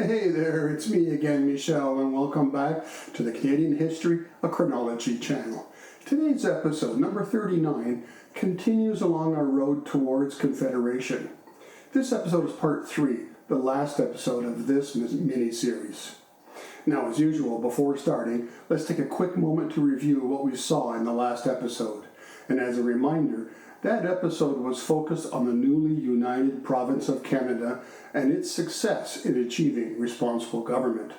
Hey there, it's me again, Michelle, and welcome back to the Canadian History, a Chronology channel. Today's episode, number 39, continues along our road towards Confederation. This episode is part 3, the last episode of this mini-series. Now, as usual, before starting, let's take a quick moment to review what we saw in the last episode. And as a reminder, that episode was focused on the newly united province of Canada and its success in achieving responsible government.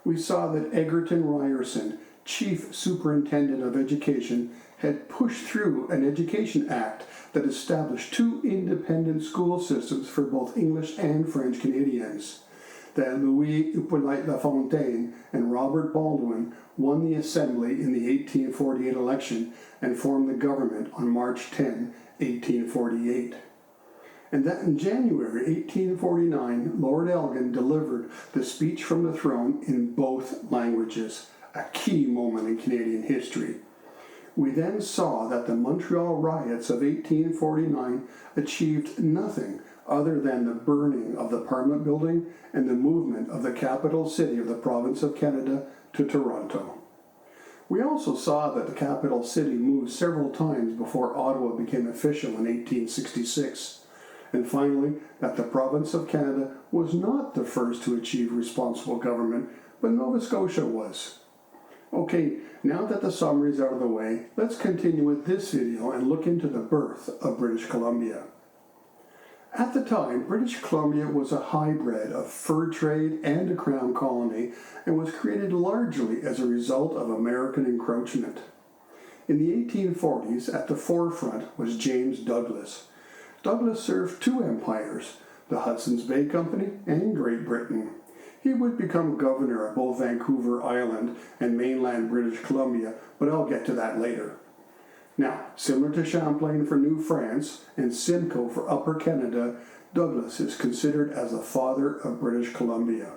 We saw that Egerton Ryerson, Chief Superintendent of Education, had pushed through an Education Act that established 2 independent school systems for both English and French Canadians. That Louis Hippolyte Lafontaine and Robert Baldwin won the Assembly in the 1848 election and formed the government on March 10, 1848. And that in January 1849, Lord Elgin delivered the speech from the throne in both languages, a key moment in Canadian history. We then saw that the Montreal riots of 1849 achieved nothing other than the burning of the Parliament building and the movement of the capital city of the province of Canada to Toronto. We also saw that the capital city moved several times before Ottawa became official in 1866. And finally, that the province of Canada was not the first to achieve responsible government, but Nova Scotia was. Okay, now that the summary is out of the way, let's continue with this video and look into the birth of British Columbia. At the time, British Columbia was a hybrid of fur trade and a crown colony and was created largely as a result of American encroachment. In the 1840s, at the forefront was James Douglas. Douglas served 2 empires, the Hudson's Bay Company and Great Britain. He would become governor of both Vancouver Island and mainland British Columbia, but I'll get to that later. Now, similar to Champlain for New France and Simcoe for Upper Canada, Douglas is considered as the father of British Columbia.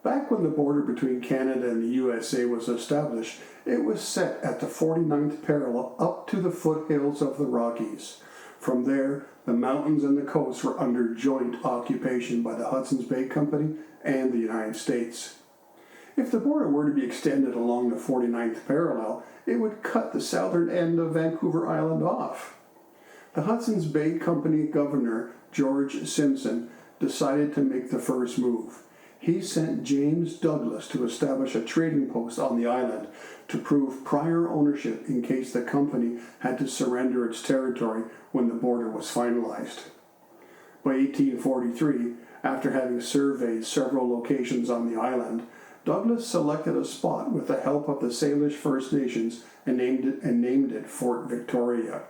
Back when the border between Canada and the USA was established, it was set at the 49th parallel up to the foothills of the Rockies. From there, the mountains and the coast were under joint occupation by the Hudson's Bay Company and the United States. If the border were to be extended along the 49th parallel, it would cut the southern end of Vancouver Island off. The Hudson's Bay Company governor, George Simpson, decided to make the first move. He sent James Douglas to establish a trading post on the island to prove prior ownership in case the company had to surrender its territory when the border was finalized. By 1843, after having surveyed several locations on the island, Douglas selected a spot with the help of the Salish First Nations and named it Fort Victoria.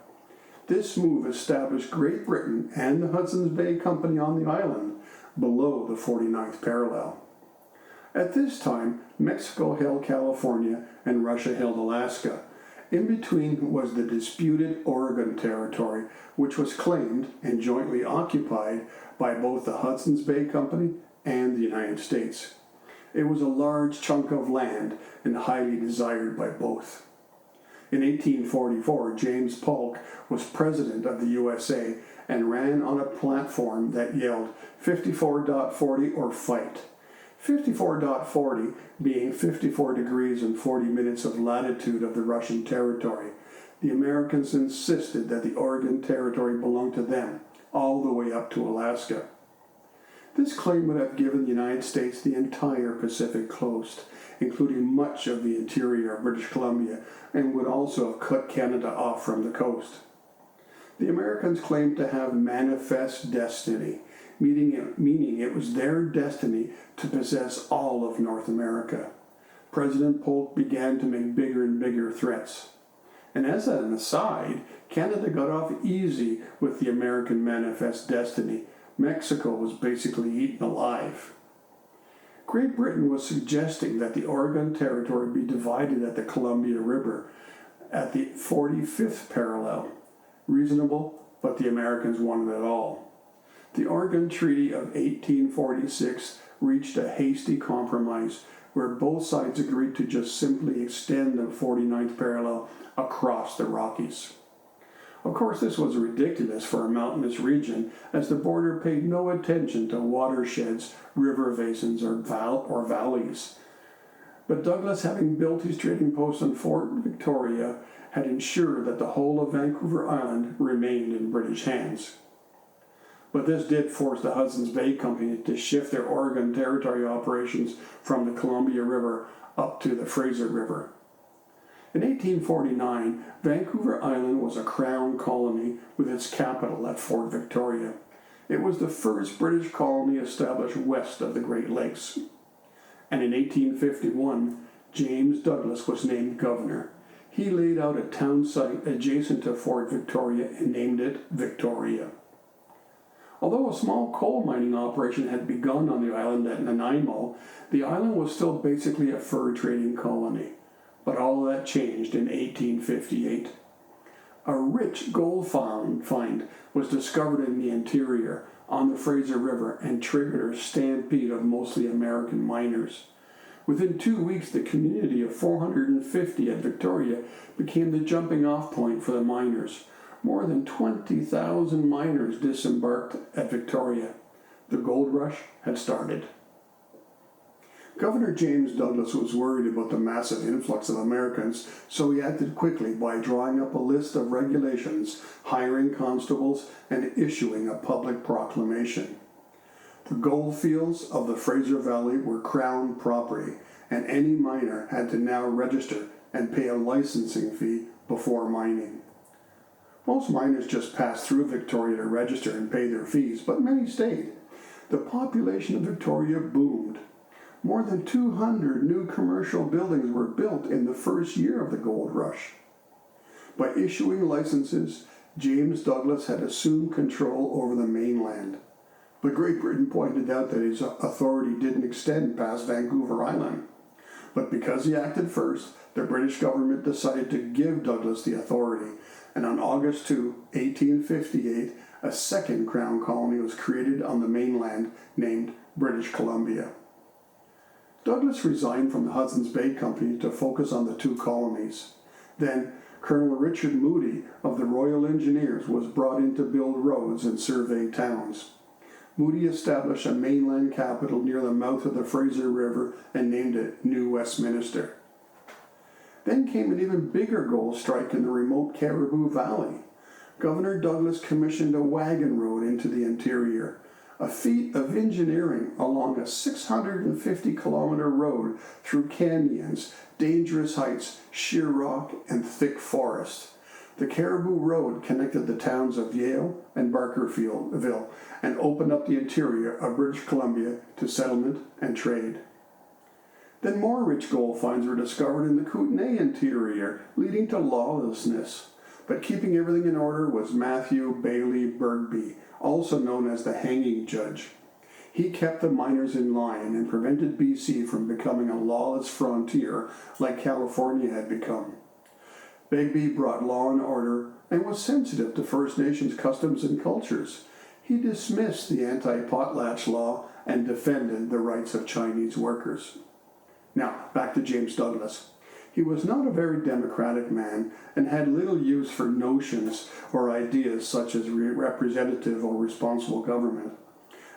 This move established Great Britain and the Hudson's Bay Company on the island below the 49th parallel. At this time, Mexico held California and Russia held Alaska. In between was the disputed Oregon Territory, which was claimed and jointly occupied by both the Hudson's Bay Company and the United States. It was a large chunk of land and highly desired by both. In 1844, James Polk was president of the USA and ran on a platform that yelled 54.40 or fight. 54.40 being 54 degrees and 40 minutes of latitude of the Russian territory. The Americans insisted that the Oregon Territory belonged to them, all the way up to Alaska. This claim would have given the United States the entire Pacific coast, including much of the interior of British Columbia, and would also have cut Canada off from the coast. The Americans claimed to have manifest destiny, meaning it was their destiny to possess all of North America. President Polk began to make bigger and bigger threats. And as an aside, Canada got off easy with the American manifest destiny. Mexico was basically eaten alive. Great Britain was suggesting that the Oregon Territory be divided at the Columbia River at the 45th parallel. Reasonable, but the Americans wanted it all. The Oregon Treaty of 1846 reached a hasty compromise where both sides agreed to just simply extend the 49th parallel across the Rockies. Of course, this was ridiculous for a mountainous region, as the border paid no attention to watersheds, river basins, or valleys. But Douglas, having built his trading post on Fort Victoria, had ensured that the whole of Vancouver Island remained in British hands. But this did force the Hudson's Bay Company to shift their Oregon Territory operations from the Columbia River up to the Fraser River. In 1849, Vancouver Island was a crown colony with its capital at Fort Victoria. It was the first British colony established west of the Great Lakes. And in 1851, James Douglas was named governor. He laid out a town site adjacent to Fort Victoria and named it Victoria. Although a small coal mining operation had begun on the island at Nanaimo, the island was still basically a fur trading colony. But all that changed in 1858. A rich gold find was discovered in the interior on the Fraser River and triggered a stampede of mostly American miners. Within 2 weeks, the community of 450 at Victoria became the jumping-off point for the miners. More than 20,000 miners disembarked at Victoria. The gold rush had started. Governor James Douglas was worried about the massive influx of Americans, so he acted quickly by drawing up a list of regulations, hiring constables, and issuing a public proclamation. The gold fields of the Fraser Valley were Crown property, and any miner had to now register and pay a licensing fee before mining. Most miners just passed through Victoria to register and pay their fees, but many stayed. The population of Victoria boomed. More than 200 new commercial buildings were built in the first year of the gold rush. By issuing licenses, James Douglas had assumed control over the mainland. But Great Britain pointed out that his authority didn't extend past Vancouver Island. But because he acted first, the British government decided to give Douglas the authority, and on August 2, 1858, a second Crown colony was created on the mainland named British Columbia. Douglas resigned from the Hudson's Bay Company to focus on the two colonies. Then, Colonel Richard Moody of the Royal Engineers was brought in to build roads and survey towns. Moody established a mainland capital near the mouth of the Fraser River and named it New Westminster. Then came an even bigger gold strike in the remote Caribou Valley. Governor Douglas commissioned a wagon road into the interior, a feat of engineering along a 650-kilometer road through canyons, dangerous heights, sheer rock, and thick forest. The Caribou Road connected the towns of Yale and Barkerville and opened up the interior of British Columbia to settlement and trade. Then more rich gold finds were discovered in the Kootenay interior, leading to lawlessness. But keeping everything in order was Matthew Bailey Bergby, also known as the Hanging Judge. He kept the miners in line and prevented BC from becoming a lawless frontier like California had become. Begbie brought law and order and was sensitive to First Nations customs and cultures. He dismissed the anti-potlatch law and defended the rights of Chinese workers. Now, back to James Douglas. He was not a very democratic man and had little use for notions or ideas such as representative or responsible government.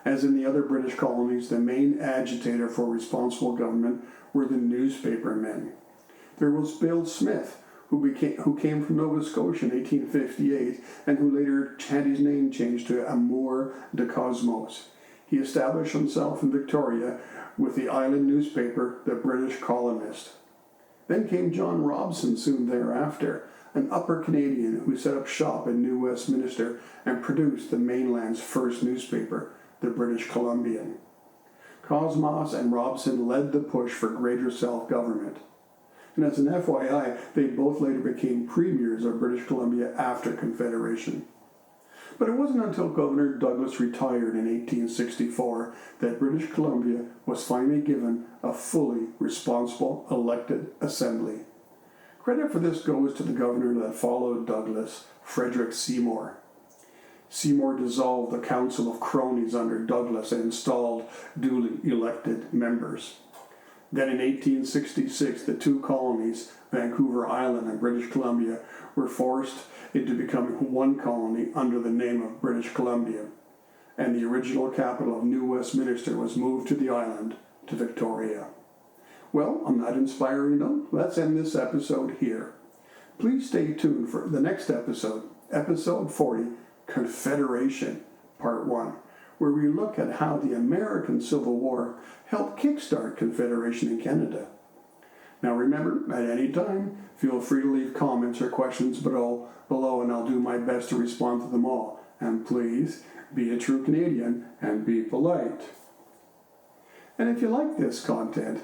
As in the other British colonies, the main agitator for responsible government were the newspaper men. There was Bill Smith, who came from Nova Scotia in 1858 and who later had his name changed to Amour de Cosmos. He established himself in Victoria with the island newspaper, The British Colonist. Then came John Robson soon thereafter, an upper Canadian who set up shop in New Westminster and produced the mainland's first newspaper, the British Columbian. Cosmos and Robson led the push for greater self-government. And as an FYI, they both later became premiers of British Columbia after Confederation. But it wasn't until Governor Douglas retired in 1864 that British Columbia was finally given a fully responsible elected assembly. Credit for this goes to the governor that followed Douglas, Frederick Seymour. Seymour dissolved the Council of Cronies under Douglas and installed duly elected members. Then in 1866, the two colonies, Vancouver Island and British Columbia, were forced into becoming one colony under the name of British Columbia, and the original capital of New Westminster was moved to the island, to Victoria. Well, on that inspiring note, let's end this episode here. Please stay tuned for the next episode, episode 40, Confederation, Part 1, where we look at how the American Civil War helped kickstart Confederation in Canada. Now remember, at any time, feel free to leave comments or questions below, and I'll do my best to respond to them all. And please, be a true Canadian and be polite. And if you like this content,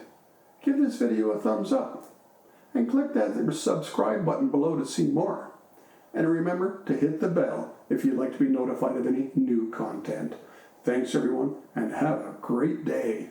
give this video a thumbs up and click that subscribe button below to see more. And remember to hit the bell if you'd like to be notified of any new content. Thanks everyone, and have a great day.